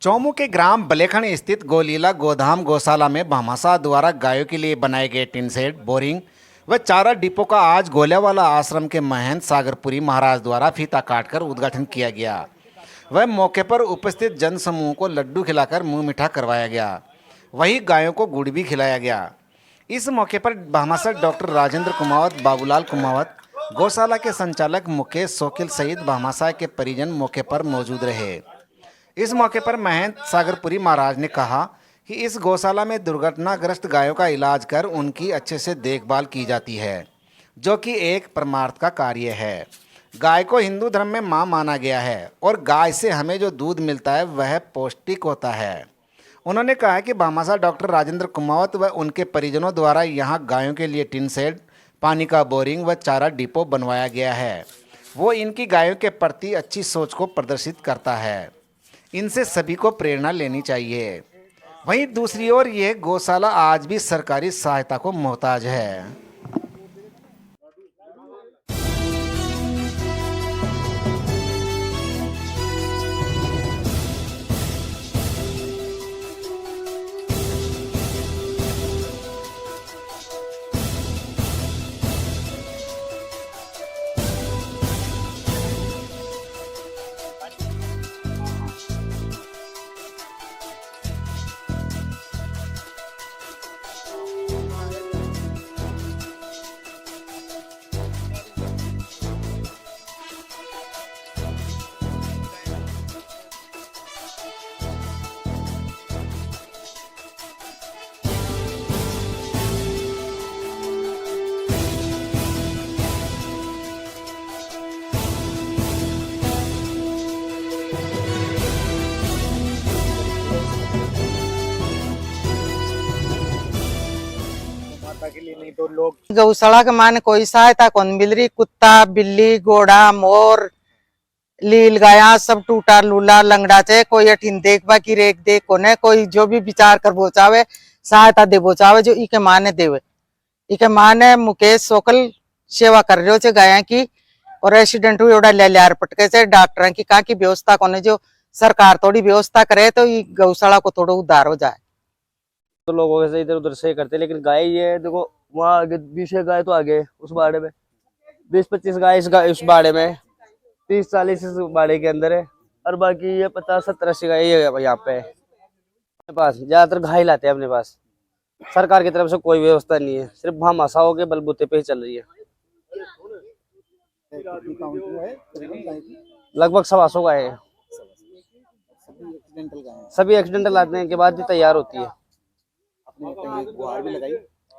चौमू के ग्राम बलेखण स्थित गोलीला गोधाम गौशाला में भामाशाह द्वारा गायों के लिए बनाए गए टिन शेड, बोरिंग व चारा डिपो का आज गोल्यावाला आश्रम के महंत सागरपुरी महाराज द्वारा फीता काटकर उद्घाटन किया गया। वह मौके पर उपस्थित जन समूह को लड्डू खिलाकर मुंह मीठा करवाया गया। वहीं गायों को गुड़ भी खिलाया गया। इस मौके पर भामाशाह डॉक्टर राजेंद्र कुमावत, बाबूलाल कुमावत, गौशाला के संचालक मुकेश सोकिल सहित भामाशाह के परिजन मौके पर मौजूद रहे। इस मौके पर महंत सागरपुरी महाराज ने कहा कि इस गौशाला में दुर्घटनाग्रस्त गायों का इलाज कर उनकी अच्छे से देखभाल की जाती है, जो कि एक परमार्थ का कार्य है। गाय को हिंदू धर्म में मां माना गया है और गाय से हमें जो दूध मिलता है वह पौष्टिक होता है। उन्होंने कहा कि भामाशाह डॉक्टर राजेंद्र कुमावत व उनके परिजनों द्वारा यहाँ गायों के लिए टिन शेड, पानी का बोरिंग व चारा डिपो बनवाया गया है। वो इनकी गायों के प्रति अच्छी सोच को प्रदर्शित करता है। इनसे सभी को प्रेरणा लेनी चाहिए। वहीं दूसरी ओर यह गौशाला आज भी सरकारी सहायता को मोहताज है। के लिए नहीं तो लोग गौशाला के माने कोई सहायता कौन मिल रही। कुत्ता, बिल्ली, घोड़ा, मोर, लील गाया सब टूटा लूला लंगड़ा चे कोई अठीन देखबा की रेख देख कोने कोई जो भी विचार कर बोचावे सहायता दे बोचावे जो इके माने देवे। इके माने मुकेश सोकल सेवा कर रहे हो गाया की और एक्सीडेंट हुई ओडा ले लियार पटके से डॉक्टर की का की व्यवस्था कोने जो सरकार थोड़ी व्यवस्था करे तो गौशाला को थोड़ा उद्धार हो जाए। तो लोग वैसे इधर उधर से करते, लेकिन गाय ये देखो वहाँ आगे 20 गाय तो आगे उस बाड़े में 20-25 गाय उस बाड़े में 30-40 इस बाड़े के अंदर है और बाकी ये 50-70-80 गाय ये यहाँ पे है। अपने पास ज्यादातर गाय लाते हैं अपने पास। सरकार की तरफ से कोई व्यवस्था नहीं है, सिर्फ भामाशाहों के बलबूते पे ही चल रही है। लगभग 125 गाय है। सभी एक्सीडेंटल आने के बाद ही तैयार होती है।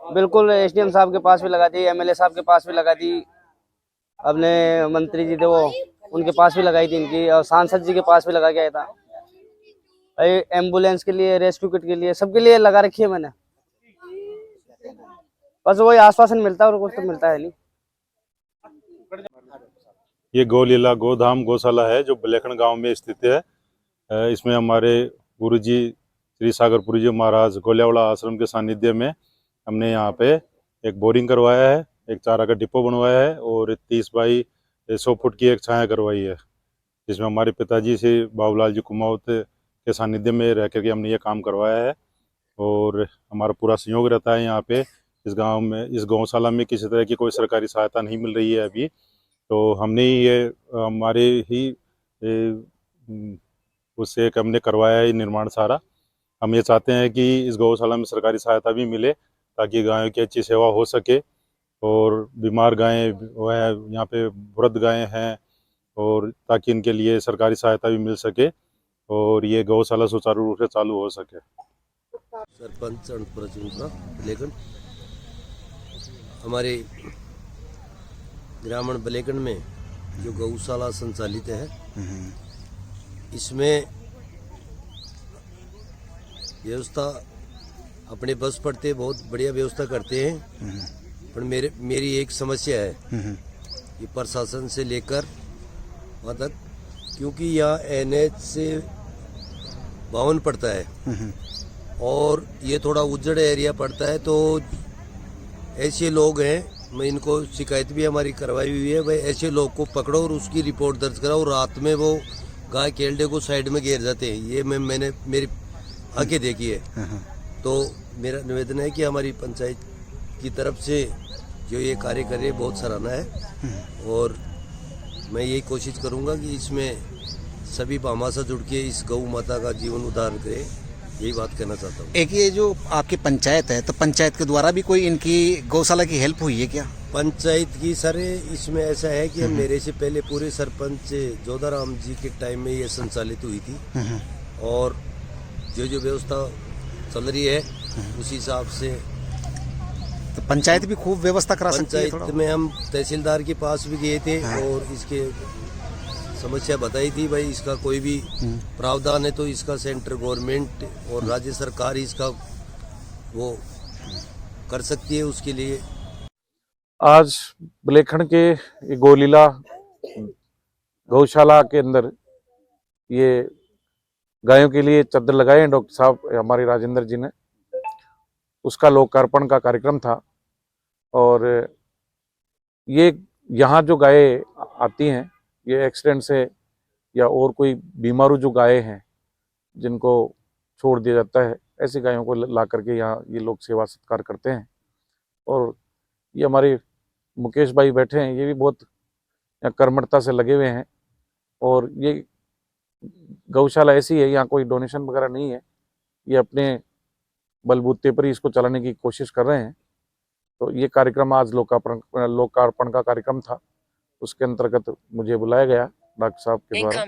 बिल्कुल एसडीएम साहब के पास भी लगा दी, एमएलए साहब के पास भी लगा दी, अपने मंत्री जी थे वो उनके पास भी लगाई थी इनकी, और सांसद जी के पास भी लगा के आया था। एम्बुलेंस के लिए, रेस्क्यू किट के लिए, सबके लिए लगा रखी है मैंने। बस वही आश्वासन मिलता है और कुछ तो मिलता है नहीं। ये गोलीला गोधाम गौशाला है जो बलेखण गांव में स्थित है। इसमें हमारे गुरुजी श्री सागरपुरी जी महाराज गोल्यावाला आश्रम के सानिध्य में हमने यहाँ पे एक बोरिंग करवाया है, एक चारा का डिपो बनवाया है और 30 बाई 100 फुट की एक छाया करवाई है, जिसमें हमारे पिताजी से बाबूलाल जी कुमावत के सानिध्य में रह करके हमने ये काम करवाया है। और हमारा पूरा सहयोग रहता है यहाँ पे। इस गांव में, इस गौशाला में किसी तरह की कोई सरकारी सहायता नहीं मिल रही है अभी, तो हमने ये हमारे ही उससे एक हमने करवाया है निर्माण सारा। हम ये चाहते हैं कि इस गौशाला में सरकारी सहायता भी मिले ताकि गायों की अच्छी सेवा हो सके और बीमार गायें वह यहाँ पे वृद्ध गायें हैं और ताकि इनके लिए सरकारी सहायता भी मिल सके और ये गौशाला सुचारू रूप से चालू हो सके। सरपंच बलेखण हमारे ग्रामीण बलेखण में जो गौशाला संचालित है, इसमें व्यवस्था अपने बस पड़ते बहुत बढ़िया व्यवस्था करते हैं। पर मेरी एक समस्या है कि प्रशासन से लेकर वहाँ तक, क्योंकि यहाँ NH से 52 पड़ता है और ये थोड़ा उजड़ एरिया पड़ता है, तो ऐसे लोग हैं, मैं इनको शिकायत भी हमारी करवाई हुई है, भाई ऐसे लोग को पकड़ो और उसकी रिपोर्ट दर्ज कराओ। रात में वो गाय केल्डे को साइड में घेर जाते हैं। ये मैंने मेरी आंखें देखी है। तो मेरा निवेदन है कि हमारी पंचायत की तरफ से जो ये कार्य कर रहे हैं बहुत सराहना है, और मैं यही कोशिश करूंगा कि इसमें सभी भामाशाह जुड़ के इस गौ माता का जीवन उद्धार करें। यही बात कहना चाहता हूँ। एक ये जो आपकी पंचायत है, तो पंचायत के द्वारा भी कोई इनकी गौशाला की हेल्प हुई है क्या? पंचायत की सर इसमें ऐसा है कि मेरे से पहले पूरे सरपंच जोधाराम जी के टाइम में ये संचालित हुई थी, और जो व्यवस्था चल रही है उसी हिसाब से तो पंचायत भी खूब व्यवस्था करा सकती है पंचायत में हम तहसीलदार के पास भी गए थे और इसके समस्या बताई थी, भाई इसका कोई भी प्रावधान है तो इसका सेंट्रल गवर्नमेंट और राज्य सरकार इसका वो कर सकती है। उसके लिए आज बुलेखण के ये गोलीला गौशाला के अंदर ये गायों के लिए चद्दर लगाए हैं डॉक्टर साहब हमारे राजेंद्र जी ने। उसका लोकार्पण का कार्यक्रम था, और ये यहाँ जो गायें आती हैं ये एक्सीडेंट से या और कोई बीमारू जो गायें हैं जिनको छोड़ दिया जाता है, ऐसी गायों को ला करके यहाँ ये लोग सेवा सत्कार करते हैं। और ये हमारे मुकेश भाई बैठे हैं, ये भी बहुत यहाँ कर्मठता से लगे हुए हैं। और ये गौशाला ऐसी है, यहाँ कोई डोनेशन वगैरह नहीं है, ये अपने बलबूते पर ही इसको चलाने की कोशिश कर रहे हैं। तो ये कार्यक्रम आज लोकार्पण का कार्यक्रम था, उसके अंतर्गत मुझे बुलाया गया डॉक्टर साहब के द्वारा।